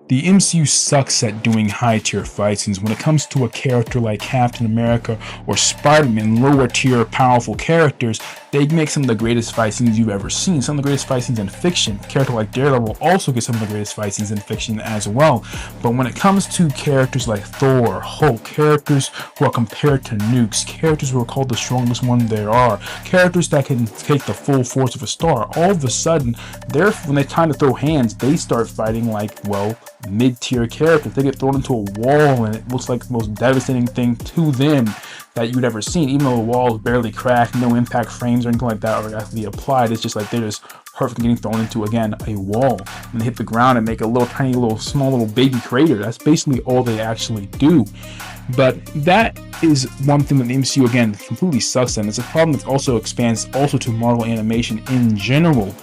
The MCU sucks at doing high-tier fight scenes. When it comes to a character like Captain America or Spider-Man, lower-tier powerful characters, they make some of the greatest fight scenes you've ever seen, some of the greatest fight scenes in fiction. A character like Daredevil also gets some of the greatest fight scenes in fiction as well. But when it comes to characters like Thor, Hulk, characters who are compared to nukes, characters who are called the strongest one there are, characters that can take the full force of a star, all of a sudden, when they time to throw hands, they start fighting like, well, mid-tier characters. They get thrown into a wall and it looks like the most devastating thing to them that you'd ever seen. Even though the walls barely crack, no impact frames or anything like that are actually applied, it's just like they're just hurt from getting thrown into, again, a wall. And they hit the ground and make a little tiny little small little baby crater. That's basically all they actually do. But that is one thing that the MCU, again, completely sucks at. It's a problem that also expands also to Marvel animation in general.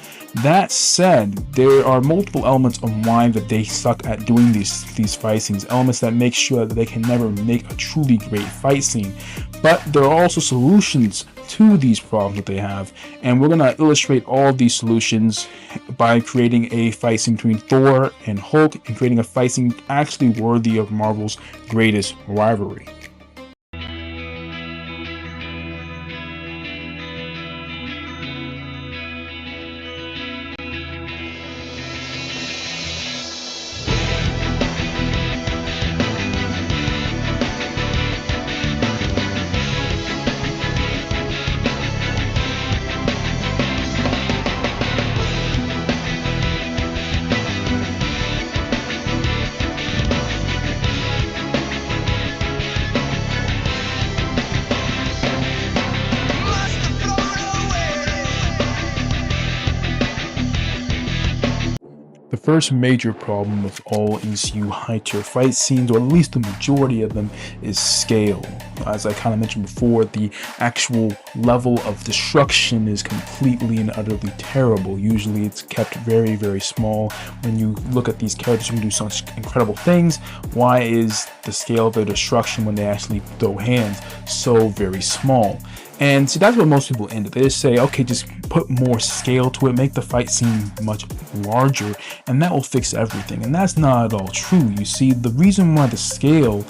That said, there are multiple elements on why that they suck at doing these fight scenes, elements that make sure that they can never make a truly great fight scene. But there are also solutions to these problems that they have, and we're going to illustrate all of these solutions by creating a fight scene between Thor and Hulk, and creating a fight scene actually worthy of Marvel's greatest rivalry. The first major problem with all MCU high-tier fight scenes, or at least the majority of them, is scale. As I kind of mentioned before, the actual level of destruction is completely and utterly terrible. Usually it's kept very, very small. When you look at these characters who do such incredible things, why is the scale of their destruction when they actually throw hands so very small? And see, that's what most people end up. They just say, okay, just put more scale to it, make the fight scene much larger, and that will fix everything. And that's not at all true. You see, the reason why the scale,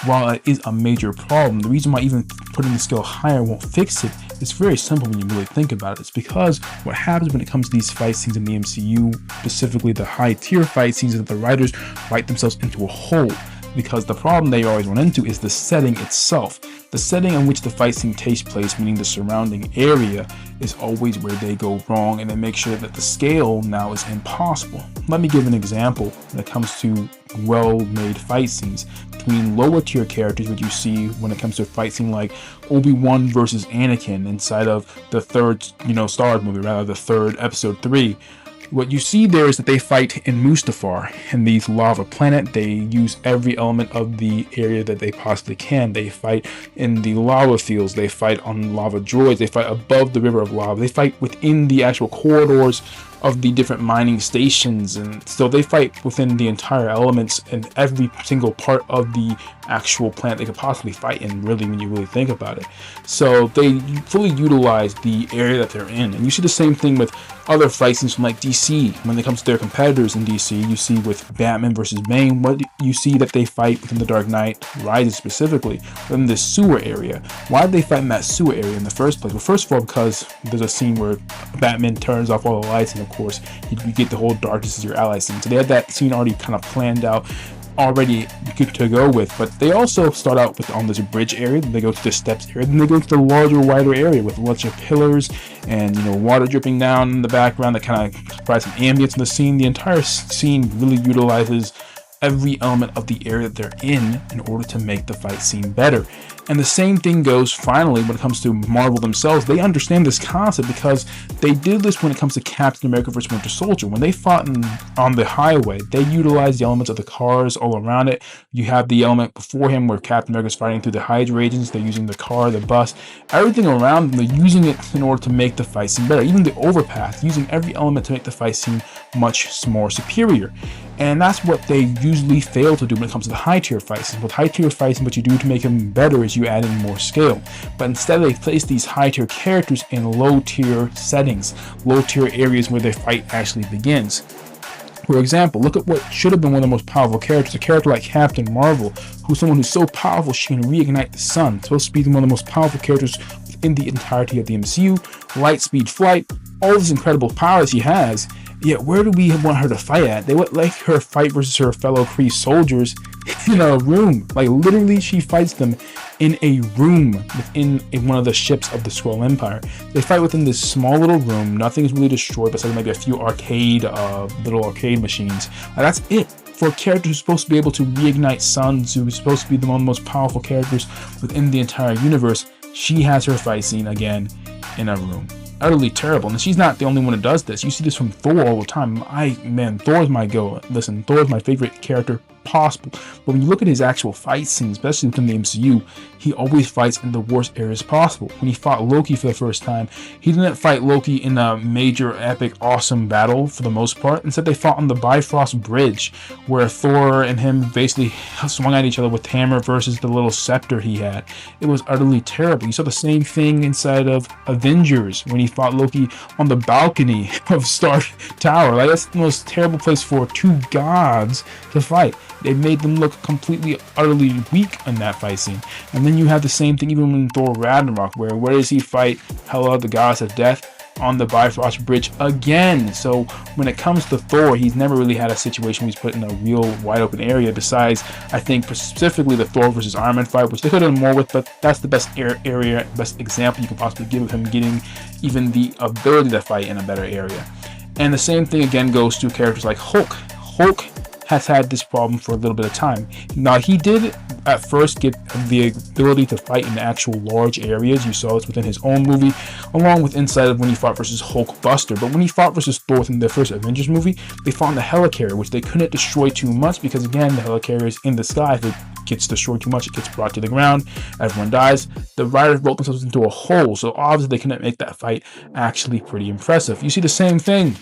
while it is a major problem, the reason why even putting the scale higher won't fix it, it's very simple when you really think about it. It's because what happens when it comes to these fight scenes in the MCU, specifically the high-tier fight scenes, is that the writers write themselves into a hole. Because the problem they always run into is the setting itself. The setting in which the fight scene takes place, meaning the surrounding area, is always where they go wrong, and they make sure that the scale now is impossible. Let me give an example when it comes to well-made fight scenes between lower tier characters, which you see when it comes to a fight scene like Obi-Wan versus Anakin inside of the third, Star Wars movie, rather the third episode 3. What you see there is that they fight in Mustafar, in the lava planet. They use every element of the area that they possibly can. They fight in the lava fields, they fight on lava droids, they fight above the river of lava, they fight within the actual corridors of the different mining stations, and so they fight within the entire elements and every single part of the actual planet they could possibly fight in, really, when you really think about it. So they fully utilize the area that they're in, and you see the same thing with other fight scenes from like DC. When it comes to their competitors in DC, you see with Batman versus Bane, what you see that they fight within the Dark Knight Rises, specifically within the sewer area. Why did they fight in that sewer area in the first place? Well, first of all, because there's a scene where Batman turns off all the lights, and of course you get the whole darkness as your ally scene. So they had that scene already kind of planned out, already good to go with. But they also start out with on this bridge area, then they go to the steps area, then they go to the larger, wider area with a bunch of pillars and water dripping down in the background that kind of provide some ambience in the scene. The entire scene really utilizes every element of the area that they're in order to make the fight scene better. And the same thing goes finally when it comes to Marvel themselves. They understand this concept because they did this when it comes to Captain America vs. Winter Soldier. When they fought on the highway, they utilized the elements of the cars all around it. You have the element before him where Captain America is fighting through the Hydra agents. They're using the car, the bus, everything around them. They're using it in order to make the fight scene better. Even the overpass, using every element to make the fight scene much more superior. And that's what they usually fail to do when it comes to the high-tier fights. With high-tier fights, what you do to make them better is you add in more scale. But instead, they place these high-tier characters in low-tier settings, low-tier areas where their fight actually begins. For example, look at what should have been one of the most powerful characters, a character like Captain Marvel, who's someone who's so powerful she can reignite the sun. Supposed to be one of the most powerful characters within the entirety of the MCU, light speed flight, all this incredible power she has. Yet where do we want her to fight at? They would like her fight versus her fellow Kree soldiers in a room. Like literally she fights them in a room within one of the ships of the Skrull Empire. They fight within this small little room. Nothing is really destroyed besides maybe a few little arcade machines. That's it. For a character who's supposed to be able to reignite suns, who's supposed to be one of the most powerful characters within the entire universe, she has her fight scene again in a room. Utterly terrible. And she's not the only one who does this. You see this from Thor all the time. Man, Thor's my go. Listen, Thor's my favorite character possible. But when you look at his actual fight scenes, especially within the MCU, he always fights in the worst areas possible. When he fought Loki for the first time, he didn't fight Loki in a major, epic, awesome battle for the most part. Instead, they fought on the Bifrost Bridge, where Thor and him basically swung at each other with hammer versus the little scepter he had. It was utterly terrible. You saw the same thing inside of Avengers when he fought Loki on the balcony of Stark Tower. Like, that's the most terrible place for two gods to fight. They made them look completely, utterly weak in that fight scene. And then you have the same thing even in Thor Ragnarok, where does he fight Hela, the goddess of death, on the Bifrost Bridge again? So when it comes to Thor, he's never really had a situation where he's put in a real wide open area, besides, I think, specifically the Thor versus Iron Man fight, which they could have done more with, but that's the best area, best example you can possibly give of him getting even the ability to fight in a better area. And the same thing again goes to characters like Hulk. Hulk has had this problem for a little bit of time. Now, he did at first get the ability to fight in actual large areas. You saw this within his own movie, along with inside of when he fought versus Hulkbuster. But when he fought versus Thor in the first Avengers movie, they fought in the helicarrier, which they couldn't destroy too much because, again, the helicarrier is in the sky. If it gets destroyed too much, it gets brought to the ground, everyone dies. The riders broke themselves into a hole, so obviously they couldn't make that fight actually pretty impressive. You see the same thing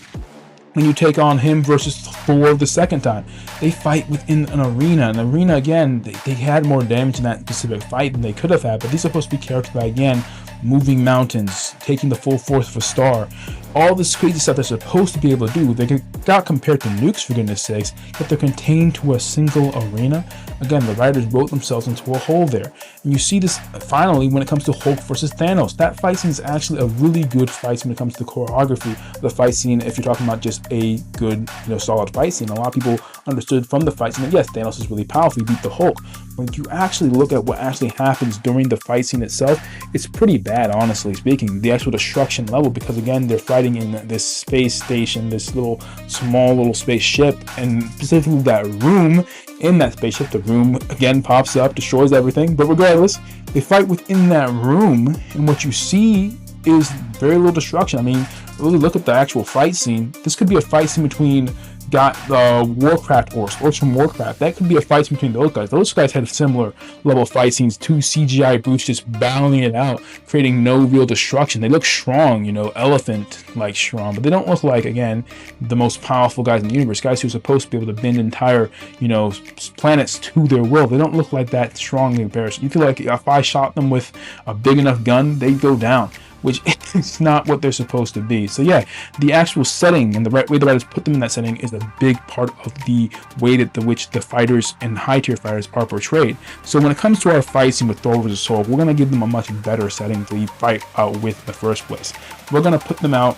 when you take on him versus Thor the second time. They fight within an arena. An arena, again, they had more damage in that specific fight than they could have had, but these are supposed to be characters that, again, moving mountains, taking the full force of a star. All this crazy stuff they're supposed to be able to do, they got compared to nukes, for goodness sakes, yet they're contained to a single arena. Again, the writers wrote themselves into a hole there. And you see this finally when it comes to Hulk versus Thanos. That fight scene is actually a really good fight scene when it comes to the choreography of the fight scene. If you're talking about just a good, solid fight scene, a lot of people understood from the fight scene that yes, Thanos is really powerful, he beat the Hulk. When you actually look at what actually happens during the fight scene itself, it's pretty bad, honestly speaking. The actual destruction level, because again, they're fighting in this space station, this small little spaceship, and specifically that room. In that spaceship, the room again pops up, destroys everything. But regardless, they fight within that room, and what you see is very little destruction. I mean, really look at the actual fight scene. This could be a fight scene between Warcraft orcs from Warcraft. That could be a fight between those guys. Those guys had similar level fight scenes, two CGI brutes just battling it out, creating no real destruction. They look strong, elephant-like strong, but they don't look like, again, the most powerful guys in the universe, guys who are supposed to be able to bend entire, planets to their will. They don't look like that strong in comparison. You feel like if I shot them with a big enough gun, they'd go down, which is not what they're supposed to be. So yeah, the actual setting and the right way the writers put them in that setting is a big part of the way that which the fighters and high-tier fighters are portrayed. So when it comes to our fight scene with Thor vs. Hulk, we're going to give them a much better setting to fight out with in the first place. We're going to put them out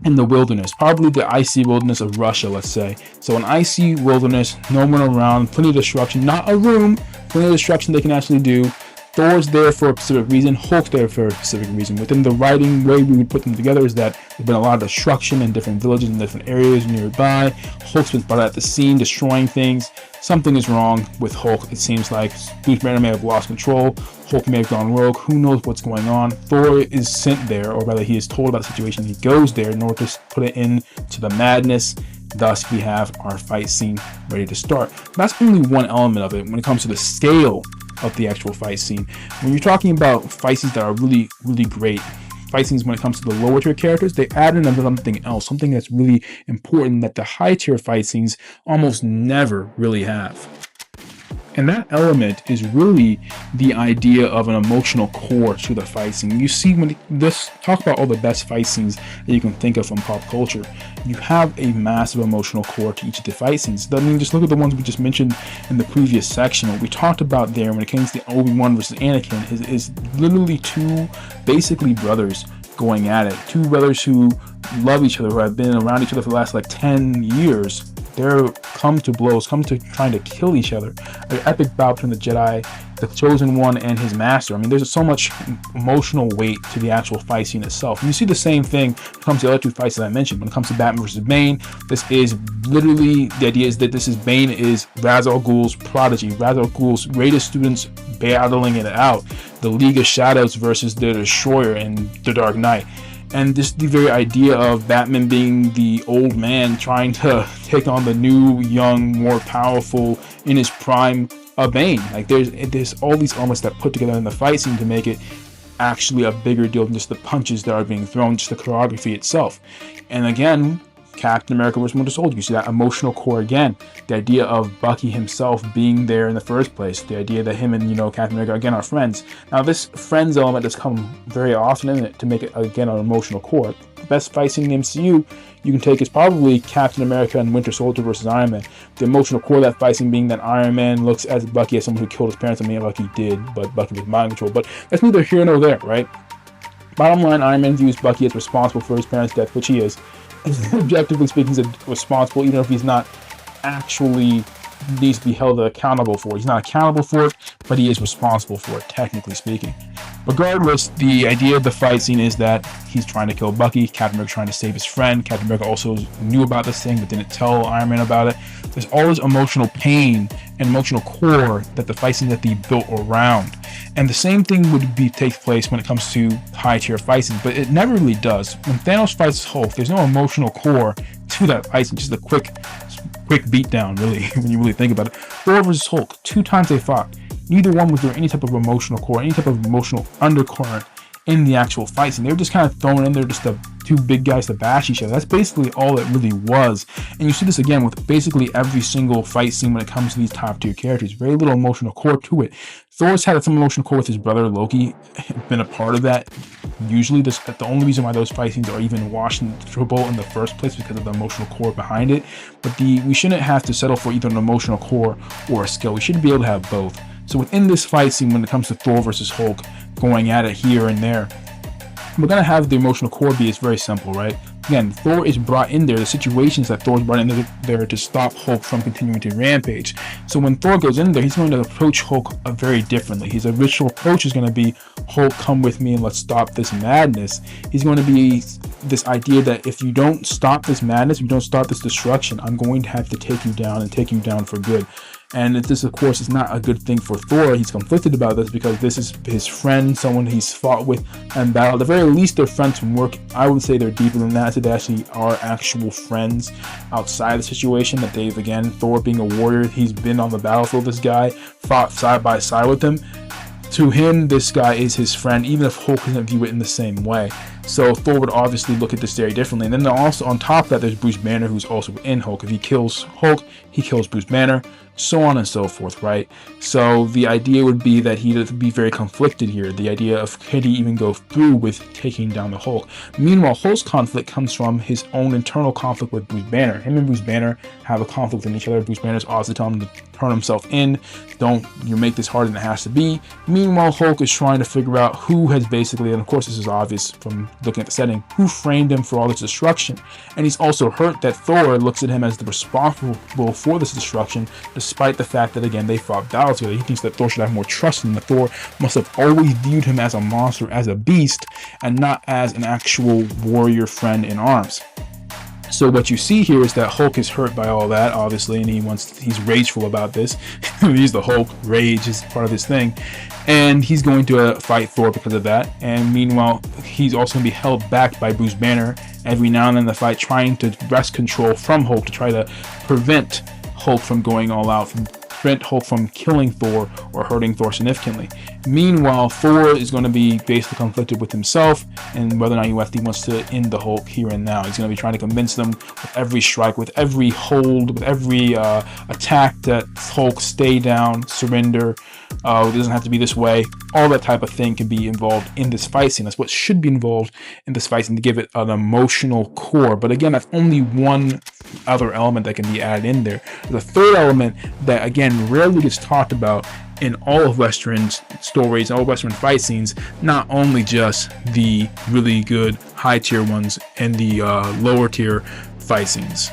in the wilderness, probably the icy wilderness of Russia, let's say. So an icy wilderness, no one around, plenty of destruction, not a room, plenty of destruction they can actually do. Thor's there for a specific reason, Hulk's there for a specific reason. Within the writing way we would put them together is that there's been a lot of destruction in different villages and different areas nearby. Hulk's been brought at the scene, destroying things. Something is wrong with Hulk. It seems like Bruce Banner may have lost control. Hulk may have gone rogue. Who knows what's going on? Thor is sent there, or rather he is told about the situation. He goes there in order to put it into the madness. Thus, we have our fight scene ready to start. That's only one element of it when it comes to the scale of the actual fight scene. When you're talking about fight scenes that are really, really great, fight scenes when it comes to the lower tier characters, they add in something else, something that's really important that the high tier fight scenes almost never really have. And that element is really the idea of an emotional core to the fight scene. You see, when let's talk about all the best fight scenes that you can think of from pop culture, you have a massive emotional core to each of the fight scenes. I mean, just look at the ones we just mentioned in the previous section. What we talked about there when it came to the Obi-Wan versus Anakin is literally two basically brothers going at it. Two brothers who love each other, who have been around each other for the last like 10 years. They're come to blows, come to trying to kill each other. An epic bout between the Jedi, the Chosen One, and his master. I mean, there's so much emotional weight to the actual fight scene itself. And you see the same thing when it comes to the other two fights that I mentioned. When it comes to Batman versus Bane, this is literally, the idea is that this is Bane is Ra's al Ghul's prodigy, Ra's al Ghul's greatest students battling it out. The League of Shadows versus the Destroyer in The Dark Knight. And just the very idea of Batman being the old man trying to take on the new, young, more powerful, in his prime, Bane. Like there's all these elements that put together in the fight scene to make it actually a bigger deal than just the punches that are being thrown, just the choreography itself. And again, Captain America vs. Winter Soldier, you see that emotional core again. The idea of Bucky himself being there in the first place. The idea that him and, Captain America, again, are friends. Now, this friends element has come very often in it to make it, again, an emotional core. The best fight scene in the MCU you can take is probably Captain America and Winter Soldier versus Iron Man. The emotional core of that fight scene being that Iron Man looks at Bucky as someone who killed his parents. I mean, like he did, but Bucky was mind control. But that's neither here nor there, right? Bottom line, Iron Man views Bucky as responsible for his parents' death, which he is. Objectively speaking, he's responsible, even if he's not actually needs to be held accountable for it. He's not accountable for it, but he is responsible for it, technically speaking. Regardless, the idea of the fight scene is that he's trying to kill Bucky, Captain America trying to save his friend. Captain America also knew about this thing, but didn't tell Iron Man about it. There's all this emotional pain and emotional core that the fight scene that they built around. And the same thing would take place when it comes to high-tier fight scenes, but it never really does. When Thanos fights Hulk, there's no emotional core to that fight scene, just a quick beatdown, really, when you really think about it. Thor versus Hulk, 2 times they fought. Neither one was there any type of emotional core, any type of emotional undercurrent in the actual fight scene. They were just kind of thrown in there just to two big guys to bash each other. That's basically all it really was. And you see this again with basically every single fight scene when it comes to these top tier characters. Very little emotional core to it. Thor's had some emotional core with his brother Loki, been a part of that. Usually the only reason why those fight scenes are even watchable in the first place because of the emotional core behind it. But we shouldn't have to settle for either an emotional core or a skill. We should be able to have both. So within this fight scene, when it comes to Thor versus Hulk, going at it here and there, we're going to have the emotional core be, it's very simple, right? Again, Thor is brought in there, the situations that Thor is brought in there to stop Hulk from continuing to rampage. So when Thor goes in there, he's going to approach Hulk very differently. His original approach is going to be, Hulk, come with me and let's stop this madness. He's going to be this idea that if you don't stop this madness, if you don't stop this destruction, I'm going to have to take you down and take you down for good. And this, of course, is not a good thing for Thor. He's conflicted about this because this is his friend, someone he's fought with and battled. At the very least, they're friends from work. I would say they're deeper than that. So they actually are actual friends outside the situation. That they've, again, Thor being a warrior, he's been on the battlefield with this guy, fought side by side with him. To him, this guy is his friend, even if Hulk doesn't view it in the same way. So Thor would obviously look at this very differently. And then also on top of that, there's Bruce Banner, who's also in Hulk. If he kills Hulk, he kills Bruce Banner, so on and so forth, right? So the idea would be that he'd be very conflicted here. The idea of could he even go through with taking down the Hulk? Meanwhile, Hulk's conflict comes from his own internal conflict with Bruce Banner. Him and Bruce Banner have a conflict with each other. Bruce Banner's obviously telling him to turn himself in. Don't you make this harder than it has to be. Meanwhile, Hulk is trying to figure out who has basically, and of course this is obvious from looking at the setting, who framed him for all this destruction. And he's also hurt that Thor looks at him as the responsible for this destruction, despite the fact that, again, they fought battles together. He thinks that Thor should have more trust in him. That Thor must have always viewed him as a monster, as a beast, and not as an actual warrior friend in arms. So what you see here is that Hulk is hurt by all that, obviously, and he's rageful about this. He's the Hulk. Rage is part of his thing. And he's going to fight Thor because of that. And meanwhile, he's also going to be held back by Bruce Banner every now and then in the fight, trying to wrest control from Hulk to try to prevent Hulk from going all out, from prevent Hulk from killing Thor or hurting Thor significantly. Meanwhile, Thor is going to be basically conflicted with himself and whether or not he actually wants to end the Hulk here and now. He's going to be trying to convince them with every strike, with every hold, with every attack that Hulk stay down, surrender. It doesn't have to be this way. All that type of thing can be involved in this fight scene. That's what should be involved in this fight scene to give it an emotional core. But again, that's only one other element that can be added in there. There's a third element that, again, rarely gets talked about in all of Western stories, all Western fight scenes, not only just the really good high tier ones and the lower tier fight scenes.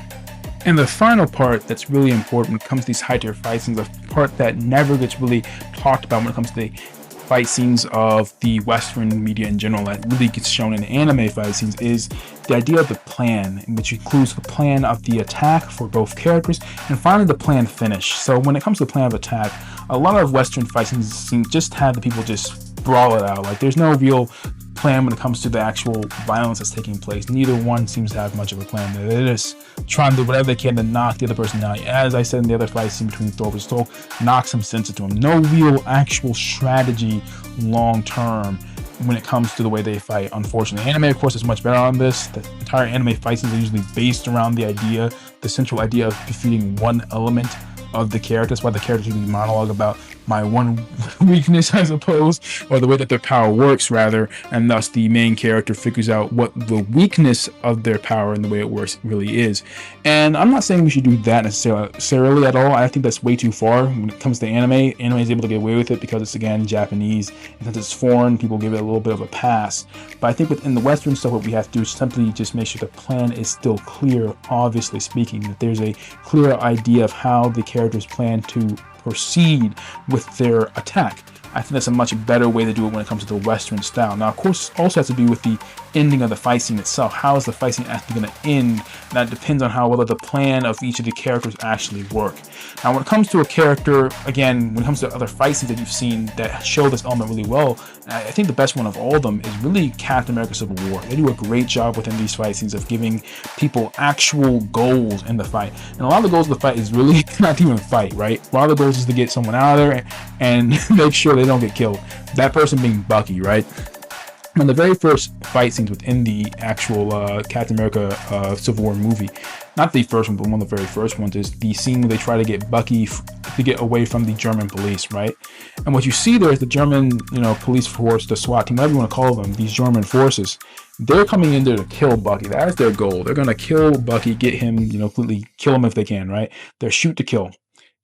And the final part that's really important when it comes to these high tier fight scenes, the part that never gets really talked about when it comes to the fight scenes of the Western media in general, that really gets shown in anime fight scenes, is the idea of the plan, which includes the plan of the attack for both characters and finally the plan finish. So when it comes to the plan of attack, a lot of Western fight scenes just have the people just brawl it out. Like, there's no real plan when it comes to the actual violence that's taking place. Neither one seems to have much of a plan. They're just trying to do whatever they can to knock the other person out. As I said in the other fight scene between Thor versus Hulk, knock some sense into him. No real actual strategy long term when it comes to the way they fight. Unfortunately, anime, of course, is much better on this. The entire anime fight scenes are usually based around the central idea of defeating one element of the character. That's why the characters usually monologue about my one weakness, I suppose, or the way that their power works, rather, and thus the main character figures out what the weakness of their power and the way it works really is. And I'm not saying we should do that necessarily at all. I think that's way too far when it comes to anime. Anime is able to get away with it because it's, again, Japanese, and since it's foreign, people give it a little bit of a pass. But I think within the Western stuff, what we have to do is simply just make sure the plan is still clear, obviously speaking, that there's a clear idea of how the characters plan to proceed with their attack. I think that's a much better way to do it when it comes to the Western style. Now, of course, it also has to do with the ending of the fight scene itself. How is the fight scene actually going to end? That depends on how well the plan of each of the characters actually work. Now, when it comes to a character, again, when it comes to other fight scenes that you've seen that show this element really well, I think the best one of all of them is really Captain America Civil War. They do a great job within these fight scenes of giving people actual goals in the fight. And a lot of the goals of the fight is really not even fight, right? A lot of the goals is to get someone out of there and make sure they don't get killed. That person being Bucky, right? One of the very first fight scenes within the actual Captain America Civil War movie, not the first one, but one of the very first ones, is the scene where they try to get Bucky to get away from the German police, right? And what you see there is the German, police force, the SWAT team, whatever you want to call them, these German forces, they're coming in there to kill Bucky. That is their goal. They're going to kill Bucky, get him, completely kill him if they can, right? They're shoot to kill.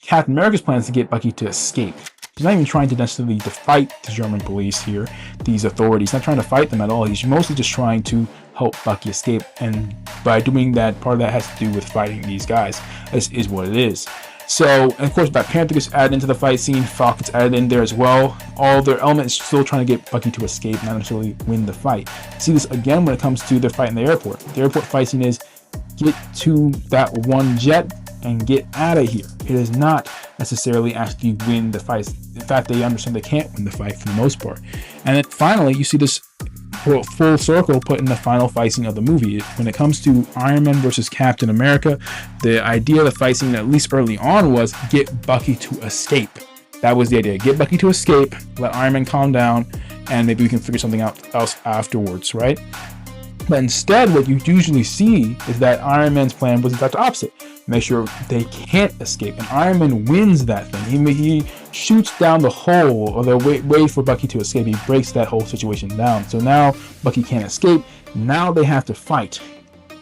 Captain America's plan is to get Bucky to escape. He's not even trying to necessarily to fight the German police here, these authorities. He's not trying to fight them at all. He's mostly just trying to help Bucky escape. And by doing that, part of that has to do with fighting these guys. This is what it is. So, and of course, Black Panther gets added into the fight scene. Falcon's added in there as well. All their elements still trying to get Bucky to escape, not necessarily win the fight. See this again when it comes to their fight in the airport. The airport fight scene is get to that one jet and get out of here. It is not necessarily actually win the fight. In fact, they understand they can't win the fight for the most part. And then finally, you see this full circle put in the final fight scene of the movie. When it comes to Iron Man versus Captain America, the idea of the fight scene, at least early on, was get Bucky to escape. That was the idea. Get Bucky to escape, let Iron Man calm down, and maybe we can figure something out else afterwards, right? But instead, what you usually see is that Iron Man's plan was in fact the opposite. Make sure they can't escape. And Iron Man wins that thing. He shoots down the hole, or the way for Bucky to escape. He breaks that whole situation down. So now Bucky can't escape. Now they have to fight.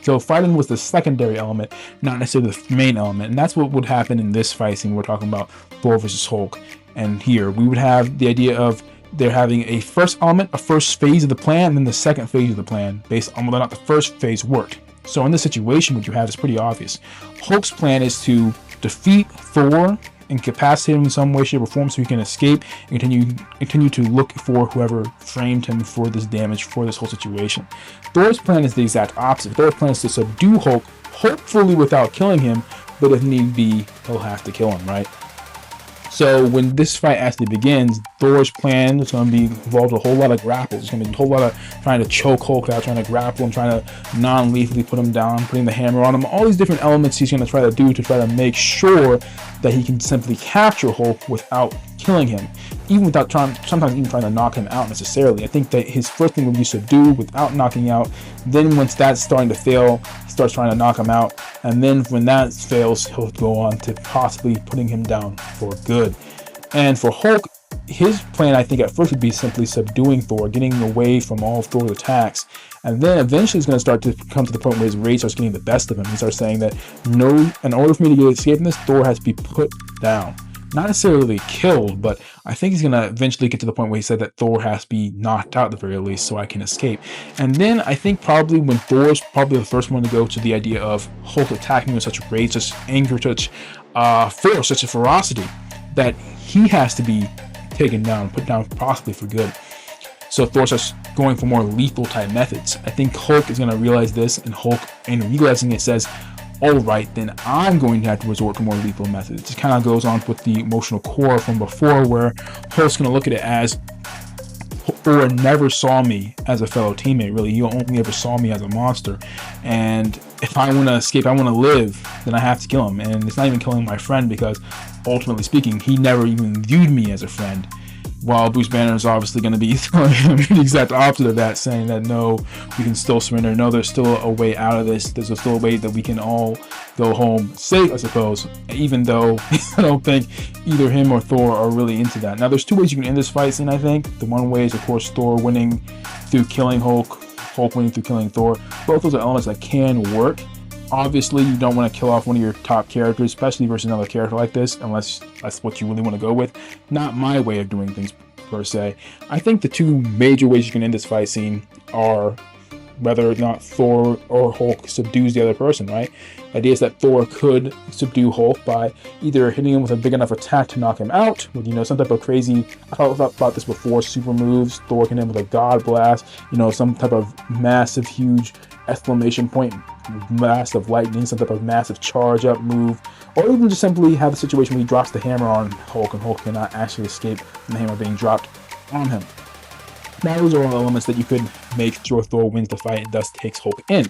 So fighting was the secondary element, not necessarily the main element. And that's what would happen in this fight scene. We're talking about Thor versus Hulk. And here we would have the idea of they're having a first element, a first phase of the plan, and then the second phase of the plan based on whether or not the first phase worked. So in this situation, what you have is pretty obvious. Hulk's plan is to defeat Thor, incapacitate him in some way, shape, or form so he can escape and continue to look for whoever framed him for this damage, for this whole situation. Thor's plan is the exact opposite. Thor's plan is to subdue Hulk, hopefully without killing him, but if need be, he'll have to kill him, right? So when this fight actually begins, Thor's plan is going to be involved a whole lot of grapples. It's going to be a whole lot of trying to choke Hulk out, trying to grapple him, trying to non-lethally put him down, putting the hammer on him. All these different elements he's going to try to do to try to make sure that he can simply capture Hulk without killing him, even without sometimes even trying to knock him out necessarily. I think that his first thing would be subdue without knocking out. Then once that's starting to fail, he starts trying to knock him out. And then when that fails, he'll go on to possibly putting him down for good. And for Hulk, his plan, I think, at first would be simply subduing Thor, getting away from all of Thor's attacks. And then eventually he's going to start to come to the point where his rage starts getting the best of him. He starts saying that, no, in order for me to escape from this, Thor has to be put down. Not necessarily killed, but I think he's going to eventually get to the point where he said that Thor has to be knocked out at the very least so I can escape. And then I think probably when Thor's probably the first one to go to the idea of Hulk attacking with such rage, such anger, such force, such a ferocity, that he has to be taken down, put down possibly for good. So Thor starts going for more lethal type methods. I think Hulk is going to realize this, and Hulk, in realizing it, says, all right, then I'm going to have to resort to more lethal methods. It kind of goes on with the emotional core from before, where Hulk's going to look at it as Thor never saw me as a fellow teammate, really. He only ever saw me as a monster. And if I want to escape, I want to live, then I have to kill him. And it's not even killing my friend, because ultimately speaking, he never even viewed me as a friend. While Bruce Banner is obviously going to be telling him the exact opposite of that, saying that no, we can still surrender. No, there's still a way out of this. There's still a way that we can all go home safe, I suppose. Even though I don't think either him or Thor are really into that. Now, there's two ways you can end this fight scene, I think. The one way is, of course, Thor winning through killing Hulk, Hulk winning through killing Thor. Both those are elements that can work. Obviously, you don't want to kill off one of your top characters, especially versus another character like this, unless that's what you really want to go with. Not my way of doing things, per se. I think the two major ways you can end this fight scene are whether or not Thor or Hulk subdues the other person, right? The idea is that Thor could subdue Hulk by either hitting him with a big enough attack to knock him out, with, you know, some type of crazy, I thought about this before, super moves, Thor can hit him with a God Blast, you know, some type of massive, huge exclamation point, blast of lightning, some type of massive charge up move, or even just simply have a situation where he drops the hammer on Hulk and Hulk cannot actually escape from the hammer being dropped on him. Now, those are all elements that you could make sure Thor wins the fight and thus takes Hulk in.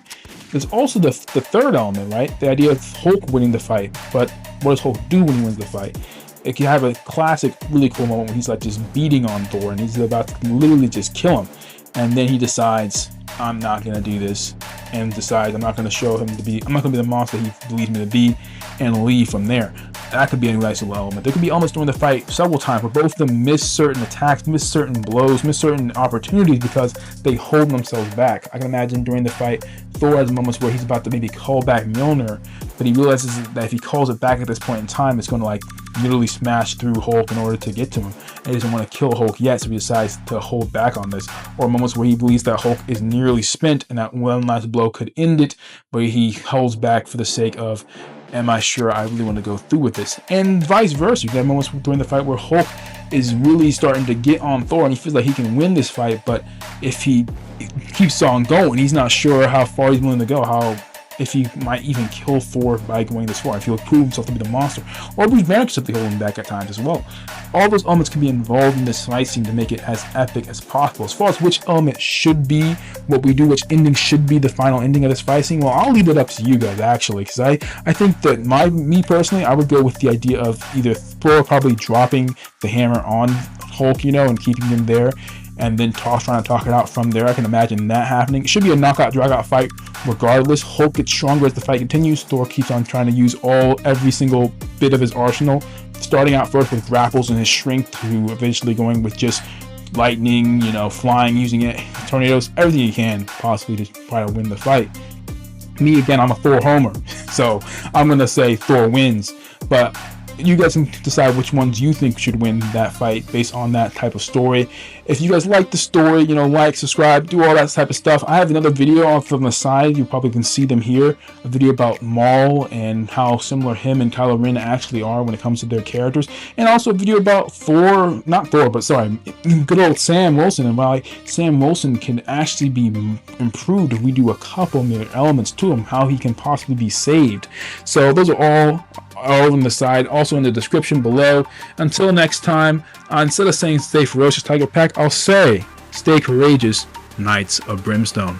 There's also the third element, right? The idea of Hulk winning the fight, but what does Hulk do when he wins the fight? It can have a classic, really cool moment when he's like just beating on Thor and he's about to literally just kill him. And then he decides, I'm not going to do this, and decides I'm not going to show him to be, I'm not going to be the monster he believes me to be, and leave from there. That could be a nice little element. There could be elements during the fight several times where both of them miss certain attacks, miss certain blows, miss certain opportunities because they hold themselves back. I can imagine during the fight, Thor has moments where he's about to maybe call back Mjolnir, but he realizes that if he calls it back at this point in time, it's going to like literally smash through Hulk in order to get to him. And he doesn't want to kill Hulk yet, so he decides to hold back on this. Or moments where he believes that Hulk is nearly spent and that one last blow could end it, but he holds back for the sake of, am I sure I really want to go through with this? And vice versa. You have moments during the fight where Hulk is really starting to get on Thor and he feels like he can win this fight, but if he keeps on going, he's not sure how far he's willing to go, if he might even kill Thor by going this far, if he'll prove himself to be the monster, or Bruce Banner could simply hold him back at times as well. All those elements can be involved in this fight scene to make it as epic as possible. As far as which element should be what we do, which ending should be the final ending of this fight scene, well, I'll leave it up to you guys actually, because I think that me personally, I would go with the idea of either Thor probably dropping the hammer on Hulk, you know, and keeping him there, and then trying to talk it out from there. I can imagine that happening. It should be a knockout, drag-out fight regardless. Hulk gets stronger as the fight continues. Thor keeps on trying to use every single bit of his arsenal, starting out first with grapples and his shrink to eventually going with just lightning, you know, flying, using it, tornadoes, everything he can possibly to try to win the fight. Me, again, I'm a Thor homer, so I'm going to say Thor wins, but you guys can decide which ones you think should win that fight based on that type of story. If you guys like the story, you know, like, subscribe, do all that type of stuff. I have another video off on the side. You probably can see them here. A video about Maul and how similar him and Kylo Ren actually are when it comes to their characters. And also a video about Thor, not Thor, but sorry, good old Sam Wilson, and why Sam Wilson can actually be improved if we do a couple of elements to him, how he can possibly be saved. So those are all all over on the side, also in the description below. Until next time, instead of saying stay ferocious Tiger Pack, I'll say stay courageous Knights of Brimstone.